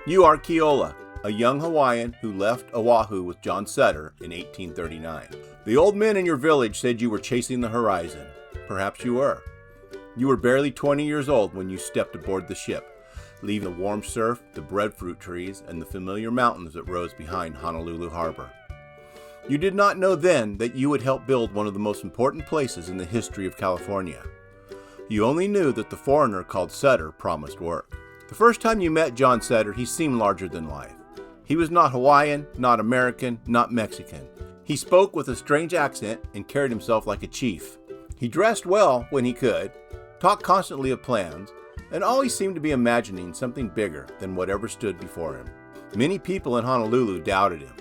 You are Keola, a young Hawaiian who left Oahu with John Sutter in 1839. The old men in your village said you were chasing the horizon. Perhaps you were. You were barely 20 years old when you stepped aboard the ship, leaving the warm surf, the breadfruit trees, and the familiar mountains that rose behind Honolulu Harbor. You did not know then that you would help build one of the most important places in the history of California. You only knew that the foreigner called Sutter promised work. The first time you met John Sutter, he seemed larger than life. He was not Hawaiian, not American, not Mexican. He spoke with a strange accent and carried himself like a chief. He dressed well when he could, talked constantly of plans, and always seemed to be imagining something bigger than whatever stood before him. Many people in Honolulu doubted him.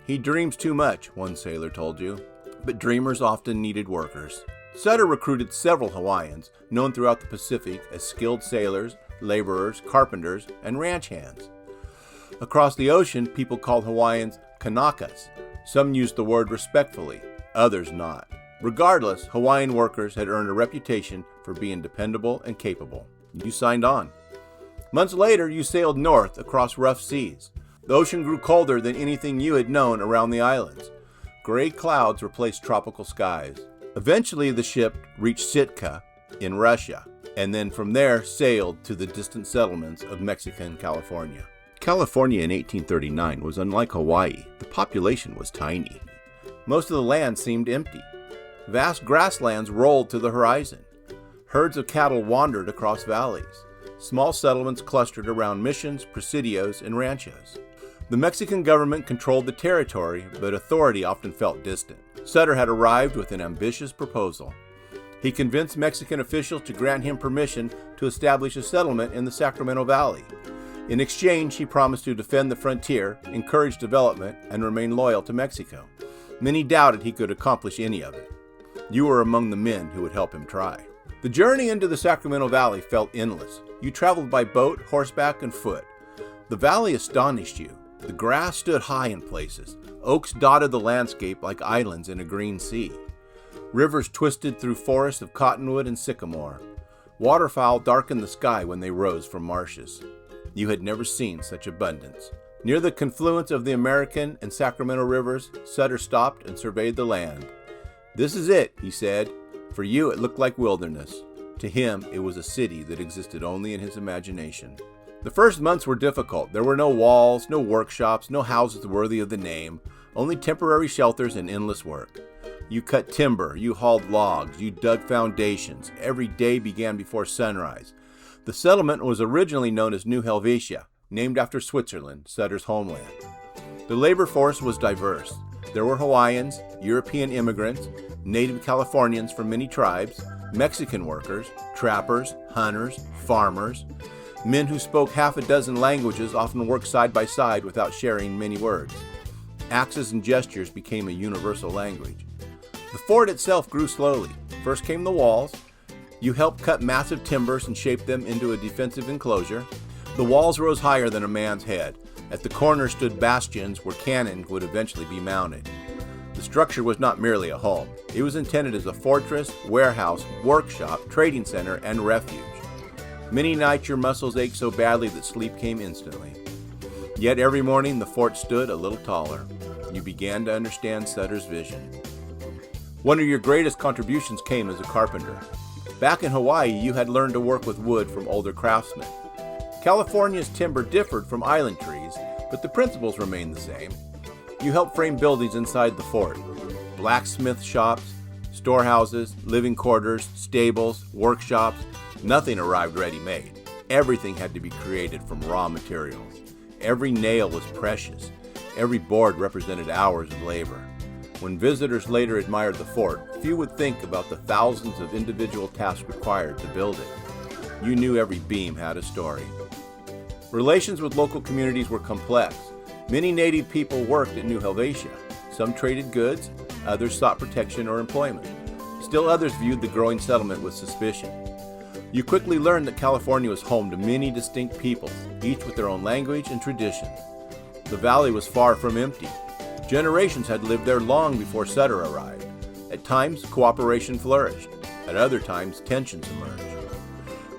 He dreams too much, one sailor told you, but dreamers often needed workers. Sutter recruited several Hawaiians, known throughout the Pacific as skilled sailors, laborers, carpenters, and ranch hands. Across the ocean, people called Hawaiians Kanakas. Some used the word respectfully, others not. Regardless, Hawaiian workers had earned a reputation for being dependable and capable. You signed on. Months later, you sailed north across rough seas. The ocean grew colder than anything you had known around the islands. Gray clouds replaced tropical skies. Eventually, the ship reached Sitka in Russia, and then from there sailed to the distant settlements of Mexican California. California in 1839 was unlike Hawaii. The population was tiny. Most of the land seemed empty. Vast grasslands rolled to the horizon. Herds of cattle wandered across valleys. Small settlements clustered around missions, presidios, and ranchos. The Mexican government controlled the territory, but authority often felt distant. Sutter had arrived with an ambitious proposal. He convinced Mexican officials to grant him permission to establish a settlement in the Sacramento Valley. In exchange, he promised to defend the frontier, encourage development, and remain loyal to Mexico. Many doubted he could accomplish any of it. You were among the men who would help him try. The journey into the Sacramento Valley felt endless. You traveled by boat, horseback, and foot. The valley astonished you. The grass stood high in places. Oaks dotted the landscape like islands in a green sea. Rivers twisted through forests of cottonwood and sycamore. Waterfowl darkened the sky when they rose from marshes. You had never seen such abundance. Near the confluence of the American and Sacramento rivers, Sutter stopped and surveyed the land. "This is it," he said. For you, it looked like wilderness. To him, it was a city that existed only in his imagination. The first months were difficult. There were no walls, no workshops, no houses worthy of the name, only temporary shelters and endless work. You cut timber, you hauled logs, you dug foundations. Every day began before sunrise. The settlement was originally known as New Helvetia, named after Switzerland, Sutter's homeland. The labor force was diverse. There were Hawaiians, European immigrants, native Californians from many tribes, Mexican workers, trappers, hunters, farmers. Men who spoke half a dozen languages often worked side by side without sharing many words. Axes and gestures became a universal language. The fort itself grew slowly. First came the walls. You helped cut massive timbers and shape them into a defensive enclosure. The walls rose higher than a man's head. At the corners stood bastions where cannon would eventually be mounted. The structure was not merely a home. It was intended as a fortress, warehouse, workshop, trading center, and refuge. Many nights your muscles ached so badly that sleep came instantly. Yet every morning the fort stood a little taller. You began to understand Sutter's vision. One of your greatest contributions came as a carpenter. Back in Hawaii, you had learned to work with wood from older craftsmen. California's timber differed from island trees, but the principles remained the same. You helped frame buildings inside the fort. Blacksmith shops, storehouses, living quarters, stables, workshops. Nothing arrived ready-made. Everything had to be created from raw materials. Every nail was precious. Every board represented hours of labor. When visitors later admired the fort, few would think about the thousands of individual tasks required to build it. You knew every beam had a story. Relations with local communities were complex. Many native people worked at New Helvetia. Some traded goods, others sought protection or employment. Still others viewed the growing settlement with suspicion. You quickly learned that California was home to many distinct peoples, each with their own language and traditions. The valley was far from empty. Generations had lived there long before Sutter arrived. At times, cooperation flourished. At other times, tensions emerged.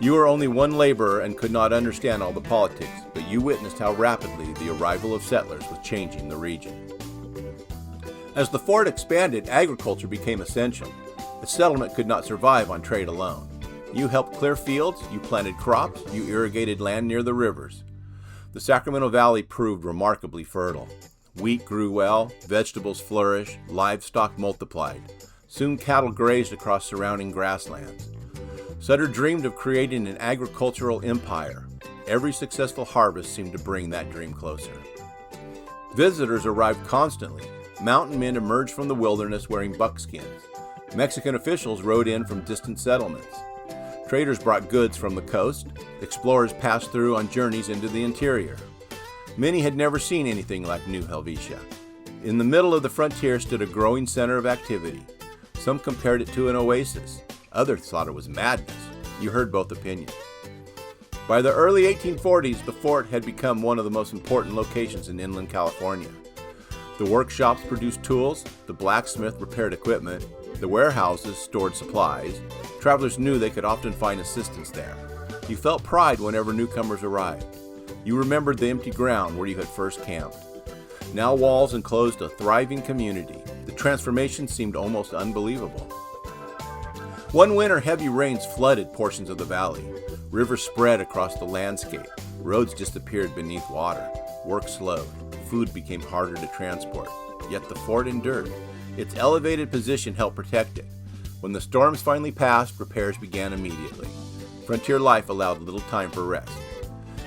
You were only one laborer and could not understand all the politics, but you witnessed how rapidly the arrival of settlers was changing the region. As the fort expanded, agriculture became essential. A settlement could not survive on trade alone. You helped clear fields, you planted crops, you irrigated land near the rivers. The Sacramento Valley proved remarkably fertile. Wheat grew well, vegetables flourished, livestock multiplied. Soon cattle grazed across surrounding grasslands. Sutter dreamed of creating an agricultural empire. Every successful harvest seemed to bring that dream closer. Visitors arrived constantly. Mountain men emerged from the wilderness wearing buckskins. Mexican officials rode in from distant settlements. Traders brought goods from the coast. Explorers passed through on journeys into the interior. Many had never seen anything like New Helvetia. In the middle of the frontier stood a growing center of activity. Some compared it to an oasis. Others thought it was madness. You heard both opinions. By the early 1840s, the fort had become one of the most important locations in inland California. The workshops produced tools, the blacksmith repaired equipment, the warehouses stored supplies. Travelers knew they could often find assistance there. You felt pride whenever newcomers arrived. You remembered the empty ground where you had first camped. Now walls enclosed a thriving community. The transformation seemed almost unbelievable. One winter, heavy rains flooded portions of the valley. Rivers spread across the landscape. Roads disappeared beneath water. Work slowed. Food became harder to transport. Yet the fort endured. Its elevated position helped protect it. When the storms finally passed, repairs began immediately. Frontier life allowed little time for rest.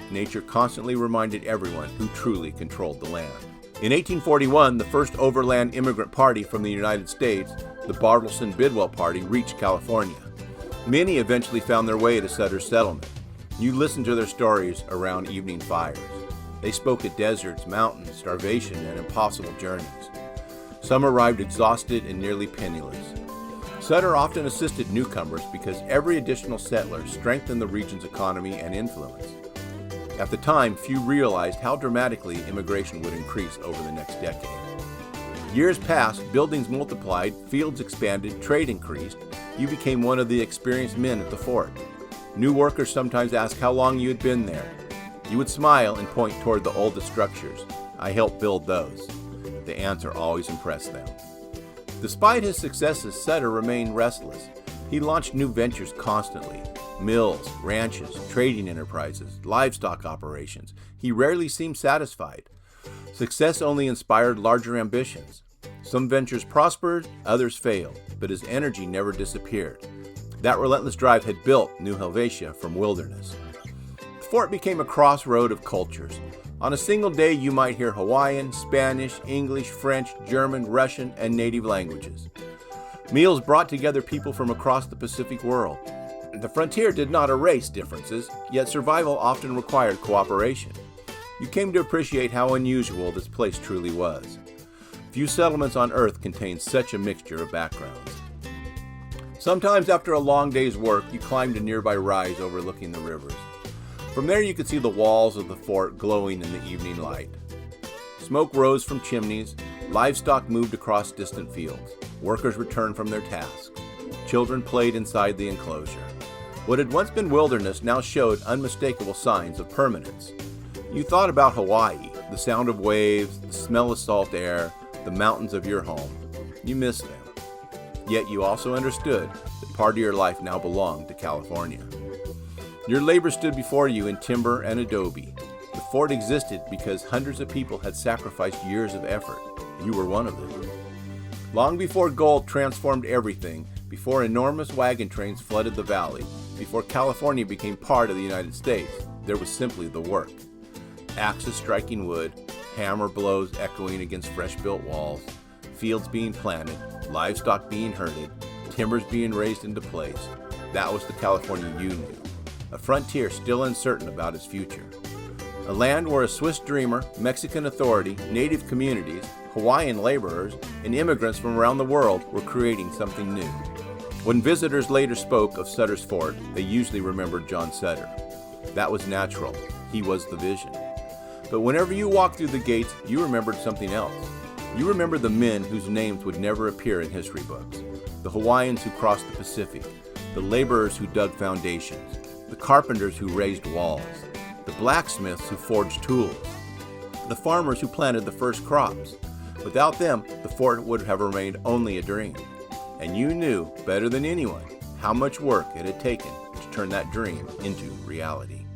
Nature constantly reminded everyone who truly controlled the land. In 1841, the first overland immigrant party from the United States, the Bartleson-Bidwell Party, reached California. Many eventually found their way to Sutter's settlement. You listened to their stories around evening fires. They spoke of deserts, mountains, starvation, and impossible journeys. Some arrived exhausted and nearly penniless. Sutter often assisted newcomers because every additional settler strengthened the region's economy and influence. At the time, few realized how dramatically immigration would increase over the next decade. Years passed, buildings multiplied, fields expanded, trade increased. You became one of the experienced men at the fort. New workers sometimes asked how long you had been there. You would smile and point toward the oldest structures. I helped build those. The answer always impressed them. Despite his successes, Sutter remained restless. He launched new ventures constantly. Mills, ranches, trading enterprises, livestock operations. He rarely seemed satisfied. Success only inspired larger ambitions. Some ventures prospered, others failed, but his energy never disappeared. That relentless drive had built New Helvetia from wilderness. The fort became a crossroad of cultures. On a single day, you might hear Hawaiian, Spanish, English, French, German, Russian, and native languages. Meals brought together people from across the Pacific world. The frontier did not erase differences, yet survival often required cooperation. You came to appreciate how unusual this place truly was. Few settlements on Earth contain such a mixture of backgrounds. Sometimes after a long day's work, you climbed a nearby rise overlooking the rivers. From there you could see the walls of the fort glowing in the evening light. Smoke rose from chimneys, livestock moved across distant fields, workers returned from their tasks. Children played inside the enclosure. What had once been wilderness now showed unmistakable signs of permanence. You thought about Hawaii, the sound of waves, the smell of salt air, the mountains of your home. You missed them. Yet you also understood that part of your life now belonged to California. Your labor stood before you in timber and adobe. The fort existed because hundreds of people had sacrificed years of effort. You were one of them. Long before gold transformed everything, before enormous wagon trains flooded the valley, before California became part of the United States, there was simply the work. Axes striking wood, hammer blows echoing against fresh-built walls, fields being planted, livestock being herded, timbers being raised into place. That was the California you knew. A frontier still uncertain about its future. A land where a Swiss dreamer, Mexican authority, native communities, Hawaiian laborers, and immigrants from around the world were creating something new. When visitors later spoke of Sutter's Fort, they usually remembered John Sutter. That was natural. He was the vision. But whenever you walked through the gates, you remembered something else. You remembered the men whose names would never appear in history books, the Hawaiians who crossed the Pacific, the laborers who dug foundations, the carpenters who raised walls, the blacksmiths who forged tools, the farmers who planted the first crops. Without them, the fort would have remained only a dream. And you knew better than anyone how much work it had taken to turn that dream into reality.